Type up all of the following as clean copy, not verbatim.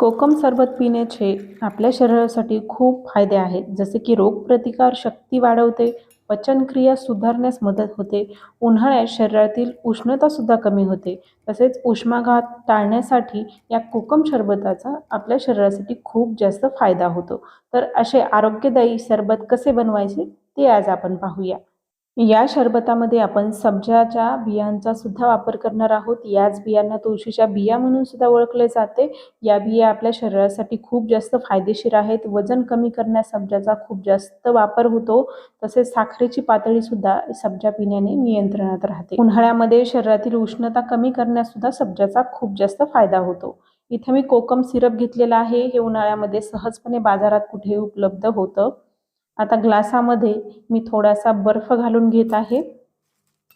कोकम सरबत पिण्याचे आपल्या शरीरासाठी खूप फायदे आहेत. जसे की रोगप्रतिकार शक्ती वाढवते, पचनक्रिया सुधारण्यास मदत होते, उन्हाळ्यात शरीरातील उष्णता सुद्धा कमी होते. तसेच उष्माघात टाळण्यासाठी या कोकम सरबताचा आपल्या शरीरासाठी खूप जास्त फायदा होतो. तर असे आरोग्यदायी सरबत कसे बनवायचे ते आज आपण पाहूया. या शरबतामध्ये आपण सब्जाच्या बियांचा सुद्धा वापर करणार आहोत. याच बियांना तुळशीच्या बिया म्हणून सुद्धा ओळखले जाते. या बिया आपल्या शरीरासाठी खूप जास्त फायदेशीर आहेत. वजन कमी करण्यास सब्जाचा खूप जास्त वापर होतो. तसेच साखरेची पातळी सुद्धा सब्जा पिण्याने नियंत्रणात राहते. उन्हाळ्यामध्ये शरीरातील उष्णता कमी करण्यास सुद्धा सब्जाचा खूप जास्त फायदा होतो. इथे मी कोकम सिरप घेतलेला आहे. हे उन्हाळ्यामध्ये सहजपणे बाजारात कुठेही उपलब्ध होतं. आता ग्लासामध्ये मी थोडासा बर्फ घालून घेत आहे.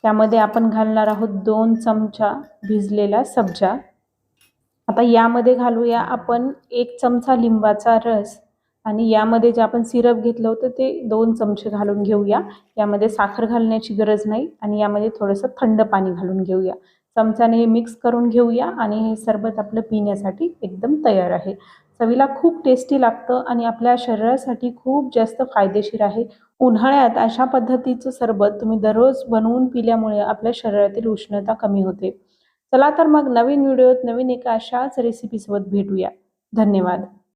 त्यामध्ये आपण घालणार आहोत 2 चमचा भिजलेला सब्जा. आता यामध्ये घालूया आपण 1 चमचा लिंबाचा रस आणि यामध्ये जे आपण सिरप घेतलं होतं ते 2 चमचे घालून घेऊया. यामध्ये साखर घालण्याची गरज नाही आणि यामध्ये थोडंसं थंड पाणी घालून घेऊया. चमच्याने हे मिक्स करून घेऊया आणि हे सरबत आपलं पिण्यासाठी एकदम तयार आहे. चवीला खूप टेस्टी लागतं आणि आपल्या शरीरासाठी खूप जास्त फायदेशीर आहे. उन्हाळ्यात अशा पद्धतीचं सरबत तुम्ही दररोज बनवून पिल्यामुळे आपल्या शरीरातील उष्णता कमी होते. चला तर मग नवीन व्हिडिओत नवीन एका अशाच रेसिपीसोबत भेटूया. धन्यवाद.